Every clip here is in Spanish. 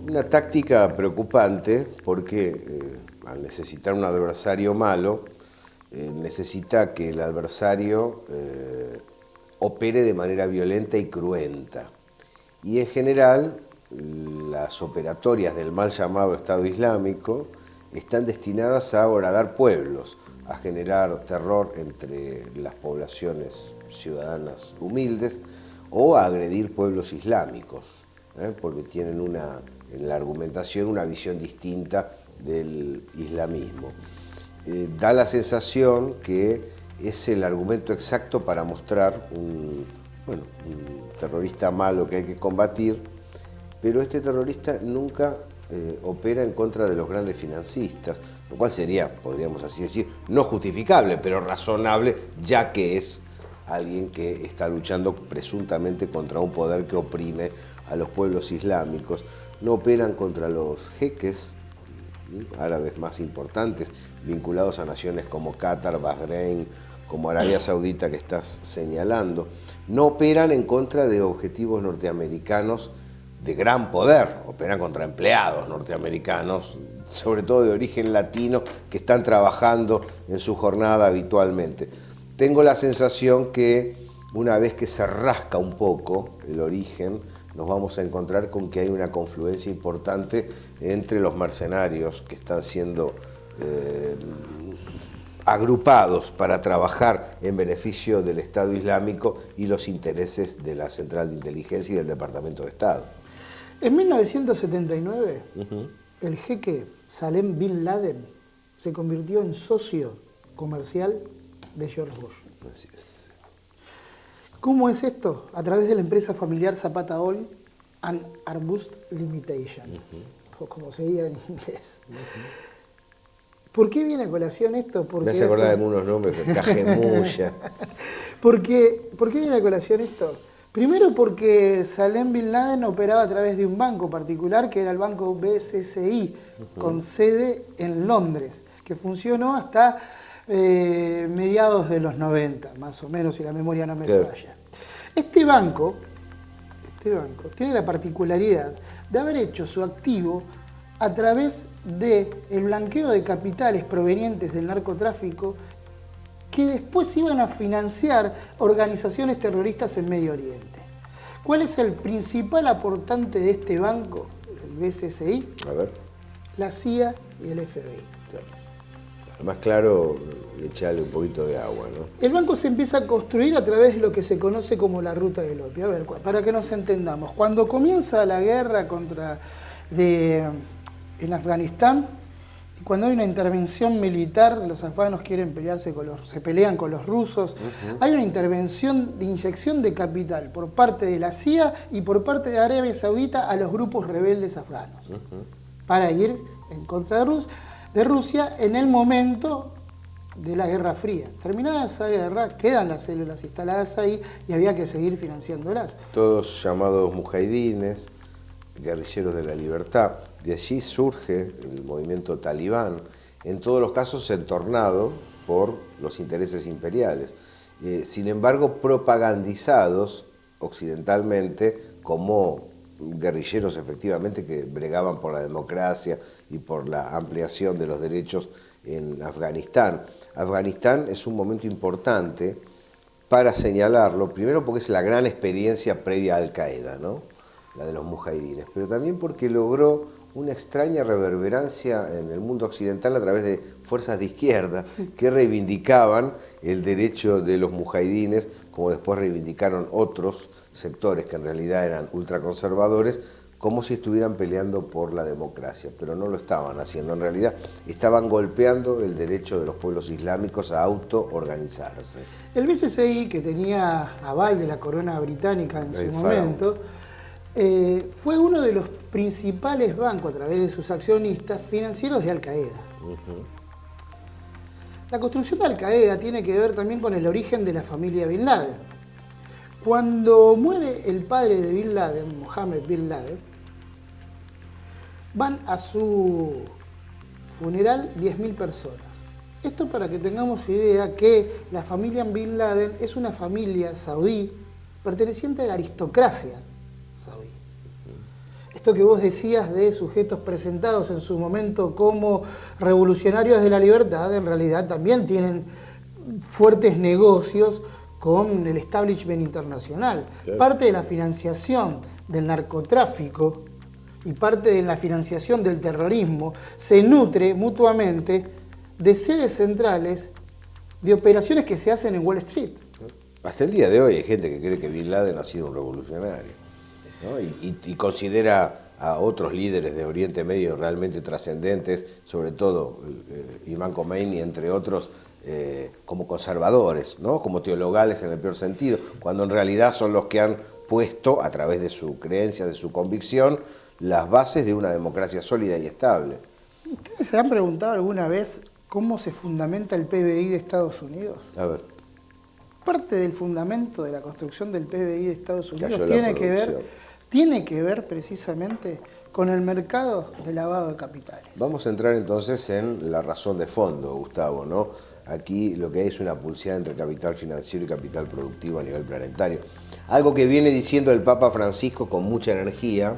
Una táctica preocupante porque al necesitar un adversario malo, necesita que el adversario opere de manera violenta y cruenta. Y en general, las operatorias del mal llamado Estado Islámico están destinadas a horadar pueblos, a generar terror entre las poblaciones ciudadanas humildes o a agredir pueblos islámicos, porque tienen en la argumentación una visión distinta del islamismo. Da la sensación que es el argumento exacto para mostrar un terrorista malo que hay que combatir, pero este terrorista nunca opera en contra de los grandes financistas, lo cual sería, podríamos así decir, no justificable, pero razonable, ya que es alguien que está luchando presuntamente contra un poder que oprime a los pueblos islámicos. No operan contra los jeques árabes más importantes, vinculados a naciones como Qatar, Bahrein, como Arabia Saudita que estás señalando. No operan en contra de objetivos norteamericanos de gran poder, operan contra empleados norteamericanos, sobre todo de origen latino, que están trabajando en su jornada habitualmente. Tengo la sensación que una vez que se rasca un poco el origen, nos vamos a encontrar con que hay una confluencia importante entre los mercenarios que están siendo agrupados para trabajar en beneficio del Estado Islámico y los intereses de la Central de Inteligencia y del Departamento de Estado. En 1979, el jeque Salem Bin Laden se convirtió en socio comercial de George Bush. Así es. ¿Cómo es esto? A través de la empresa familiar Zapata Oil and Arbust Limitation, o como se diga en inglés. ¿Por qué viene a colación esto? Porque me hace acordar de algunos nombres, Cajemuya. ¿Por qué viene a colación esto? Primero porque Salem Bin Laden operaba a través de un banco particular, que era el banco BCCI, con sede en Londres, que funcionó hasta mediados de los 90, más o menos, si la memoria no me falla. Este banco tiene la particularidad de haber hecho su activo a través del blanqueo de capitales provenientes del narcotráfico que después iban a financiar organizaciones terroristas en Medio Oriente. ¿Cuál es el principal aportante de este banco, el BCCI? A ver. La CIA y el FBI. Claro. Más claro, echarle un poquito de agua, ¿no? El banco se empieza a construir a través de lo que se conoce como la ruta del opio. A ver, para que nos entendamos, cuando comienza la guerra en Afganistán, cuando hay una intervención militar, los afganos se pelean con los rusos, hay una intervención de inyección de capital por parte de la CIA y por parte de Arabia Saudita a los grupos rebeldes afganos, para ir en contra de Rusia en el momento de la Guerra Fría. Terminada esa guerra, quedan las células instaladas ahí y había que seguir financiándolas. Todos llamados mujahidines, guerrilleros de la libertad. De allí surge el movimiento talibán, en todos los casos entornado por los intereses imperiales. Sin embargo, propagandizados occidentalmente como guerrilleros efectivamente que bregaban por la democracia y por la ampliación de los derechos en Afganistán. Afganistán es un momento importante para señalarlo, primero porque es la gran experiencia previa a Al-Qaeda, ¿no? La de los mujahidines, pero también porque logró una extraña reverberancia en el mundo occidental a través de fuerzas de izquierda que reivindicaban el derecho de los mujahidines, como después reivindicaron otros sectores que en realidad eran ultraconservadores, como si estuvieran peleando por la democracia, pero no lo estaban haciendo. En realidad estaban golpeando el derecho de los pueblos islámicos a autoorganizarse. El BCCI, que tenía aval de la corona británica en su momento, fue uno de los principales bancos, a través de sus accionistas, financieros de Al-Qaeda. La construcción de Al-Qaeda tiene que ver también con el origen de la familia Bin Laden. Cuando muere el padre de Bin Laden, Mohammed Bin Laden, van a su funeral 10.000 personas. Esto para que tengamos idea que la familia Bin Laden es una familia saudí perteneciente a la aristocracia saudí. Esto que vos decías de sujetos presentados en su momento como revolucionarios de la libertad, en realidad también tienen fuertes negocios con el establishment internacional. Claro. Parte de la financiación del narcotráfico y parte de la financiación del terrorismo se nutre mutuamente de sedes centrales de operaciones que se hacen en Wall Street. Hasta el día de hoy hay gente que cree que Bin Laden ha sido un revolucionario, ¿no? Y considera a otros líderes de Oriente Medio realmente trascendentes, sobre todo Imam Khomeini, entre otros, como conservadores, ¿no? Como teologales en el peor sentido, cuando en realidad son los que han puesto, a través de su creencia, de su convicción, las bases de una democracia sólida y estable. ¿Ustedes se han preguntado alguna vez cómo se fundamenta el PBI de Estados Unidos? A ver. Parte del fundamento de la construcción del PBI de Estados Unidos Cayó la tiene que ver precisamente con el mercado de lavado de capitales. Vamos a entrar entonces en la razón de fondo, Gustavo, ¿no? Aquí lo que hay es una pulseada entre capital financiero y capital productivo a nivel planetario. Algo que viene diciendo el Papa Francisco con mucha energía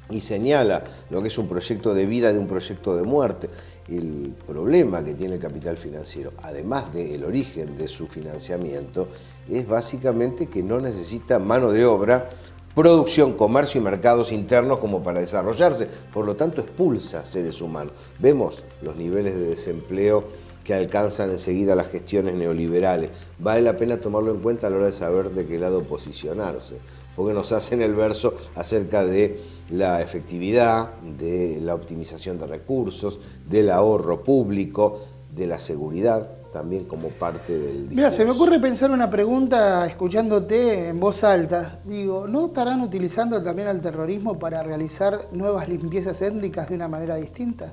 y señala lo que es un proyecto de vida de un proyecto de muerte. El problema que tiene el capital financiero, además del origen de su financiamiento, es básicamente que no necesita mano de obra, producción, comercio y mercados internos como para desarrollarse. Por lo tanto, expulsa seres humanos. Vemos los niveles de desempleo que alcanzan enseguida las gestiones neoliberales. Vale la pena tomarlo en cuenta a la hora de saber de qué lado posicionarse, porque nos hacen el verso acerca de la efectividad, de la optimización de recursos, del ahorro público, de la seguridad, también como parte del discurso. Mira, se me ocurre pensar una pregunta escuchándote en voz alta. Digo, ¿no estarán utilizando también al terrorismo para realizar nuevas limpiezas étnicas de una manera distinta?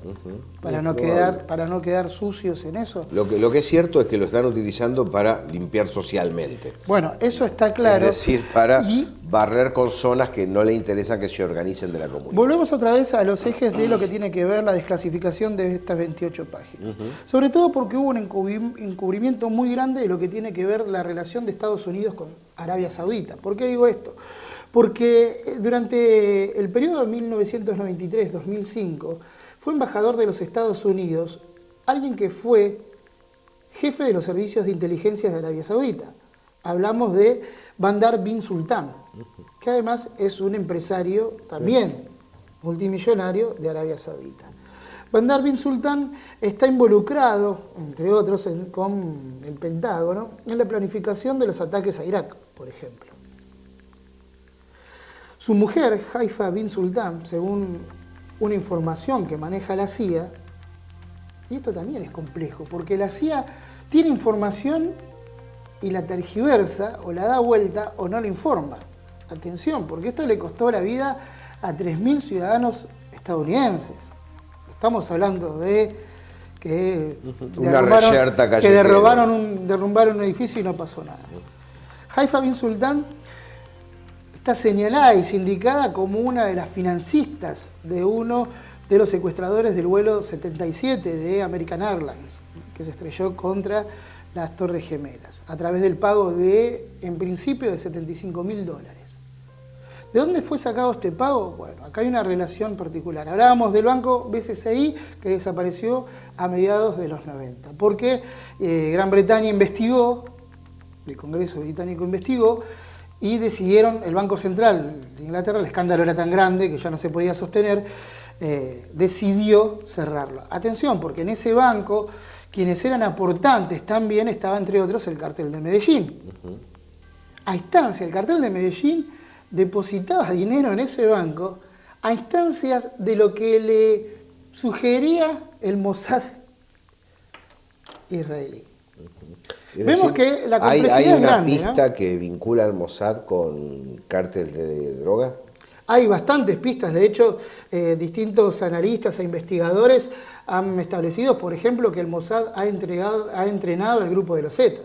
Para no quedar sucios en eso. Lo que es cierto es que lo están utilizando para limpiar socialmente. Bueno, eso está claro. Es decir, para barrer con zonas que no le interesa que se organicen de la comunidad. Volvemos otra vez a los ejes de lo que tiene que ver la desclasificación de estas 28 páginas. Sobre todo porque hubo un encubrimiento muy grande de lo que tiene que ver la relación de Estados Unidos con Arabia Saudita. ¿Por qué digo esto? Porque durante el periodo 1993-2005 fue embajador de los Estados Unidos alguien que fue jefe de los servicios de inteligencia de Arabia Saudita. Hablamos de Bandar bin Sultan, que además es un empresario también multimillonario de Arabia Saudita. Bandar bin Sultan está involucrado, entre otros, con el Pentágono, en la planificación de los ataques a Irak, por ejemplo. Su mujer, Haifa bin Sultan, según una información que maneja la CIA, y esto también es complejo, porque la CIA tiene información y la tergiversa, o la da vuelta, o no la informa. Atención, porque esto le costó la vida a 3.000 ciudadanos estadounidenses. Estamos hablando de que derrumbaron un edificio y no pasó nada. Haifa bin Sultan está señalada y sindicada como una de las financistas de uno de los secuestradores del vuelo 77 de American Airlines, que se estrelló contra las Torres Gemelas, a través del pago de, en principio, de $75.000. ¿De dónde fue sacado este pago? Bueno, acá hay una relación particular. Hablábamos del banco BCCI, que desapareció a mediados de los 90, porque Gran Bretaña investigó, el Congreso británico investigó, y decidieron, el Banco Central de Inglaterra, el escándalo era tan grande que ya no se podía sostener, decidió cerrarlo. Atención, porque en ese banco quienes eran aportantes también estaba, entre otros, el Cartel de Medellín. A instancia, el Cartel de Medellín depositaba dinero en ese banco a instancias de lo que le sugería el Mossad israelí. Vemos que la complejidad hay es una grande, pista, ¿no?, que vincula al Mossad con cárteles de droga. Hay bastantes pistas, de hecho, distintos analistas e investigadores han establecido, por ejemplo, que el Mossad ha entrenado al grupo de los Zetas,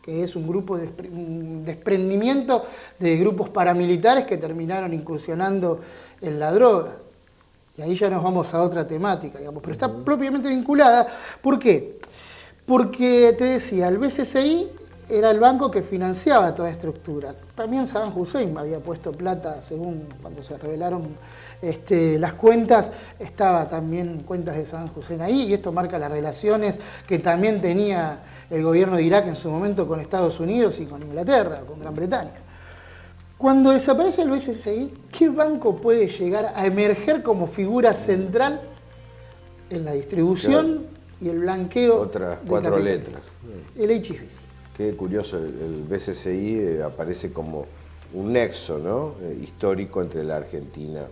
que es un grupo de un desprendimiento de grupos paramilitares que terminaron incursionando en la droga. Y ahí ya nos vamos a otra temática, digamos, pero está propiamente vinculada. ¿Por qué? Porque, te decía, el BCCI era el banco que financiaba toda estructura. También Saddam Hussein había puesto plata, según cuando se revelaron las cuentas, estaba también cuentas de Saddam Hussein ahí, y esto marca las relaciones que también tenía el gobierno de Irak en su momento con Estados Unidos y con Inglaterra, con Gran Bretaña. Cuando desaparece el BCCI, ¿qué banco puede llegar a emerger como figura central en la distribución y el blanqueo? Otras 4 letras. El HSBC. Qué curioso, el BCCI aparece como un nexo, ¿no? Histórico entre la Argentina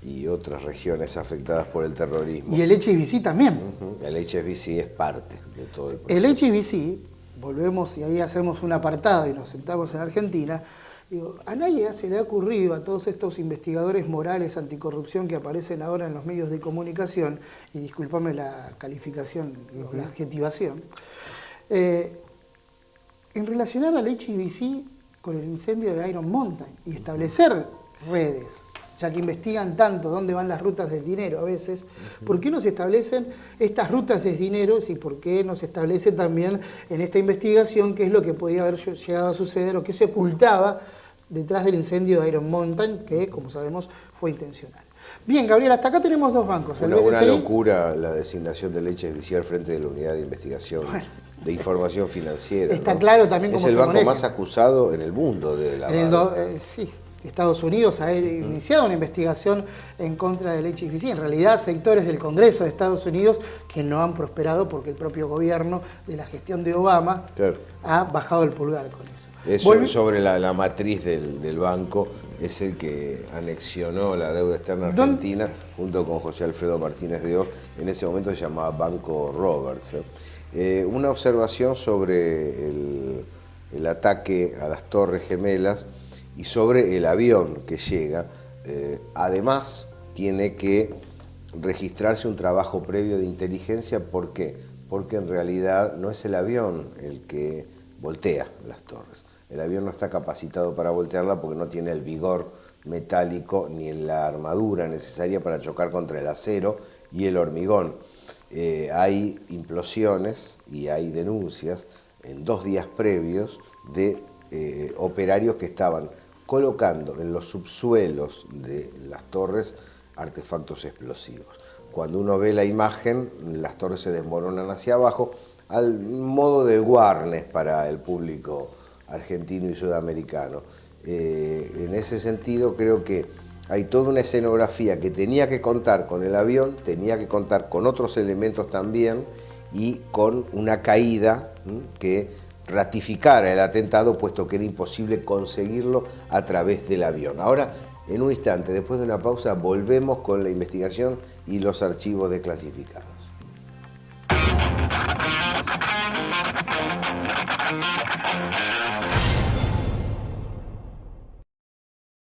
y otras regiones afectadas por el terrorismo. Y el HSBC también. El HSBC es parte de todo el proceso. El HSBC, volvemos y ahí hacemos un apartado y nos sentamos en Argentina, digo, a nadie se le ha ocurrido, a todos estos investigadores morales anticorrupción que aparecen ahora en los medios de comunicación, y discúlpame la calificación, la adjetivación, en relacionar al HSBC con el incendio de Iron Mountain y establecer redes, ya que investigan tanto dónde van las rutas del dinero a veces, ¿por qué no se establecen estas rutas de dinero y por qué no se establece también en esta investigación qué es lo que podía haber llegado a suceder o qué se ocultaba detrás del incendio de Iron Mountain, que como sabemos fue intencional? Bien, Gabriel, hasta acá tenemos 2 bancos. Una locura la designación del HSBC al frente de la Unidad de Investigación de Información Financiera. Está claro también cómo se maneja. Es el banco más acusado en el mundo de lavado. Sí, Estados Unidos ha iniciado una investigación en contra del HSBC. En realidad, sectores del Congreso de Estados Unidos que no han prosperado porque el propio gobierno de la gestión de Obama ha bajado el pulgar con eso. Eso sobre la matriz del banco es el que anexionó la deuda externa argentina junto con José Alfredo Martínez de Oz. En ese momento se llamaba Banco Roberts. Una observación sobre el ataque a las Torres Gemelas y sobre el avión que llega. Además, tiene que registrarse un trabajo previo de inteligencia. ¿Por qué? Porque en realidad no es el avión el que voltea las torres. El avión no está capacitado para voltearla porque no tiene el vigor metálico ni la armadura necesaria para chocar contra el acero y el hormigón. Hay implosiones y hay denuncias en 2 días previos de operarios que estaban colocando en los subsuelos de las torres artefactos explosivos. Cuando uno ve la imagen, las torres se desmoronan hacia abajo, al modo de Warnes para el público argentino y sudamericano. En ese sentido, creo que hay toda una escenografía que tenía que contar con el avión, tenía que contar con otros elementos también y con una caída que ratificara el atentado, puesto que era imposible conseguirlo a través del avión. Ahora, en un instante, después de una pausa, volvemos con la investigación y los archivos desclasificados.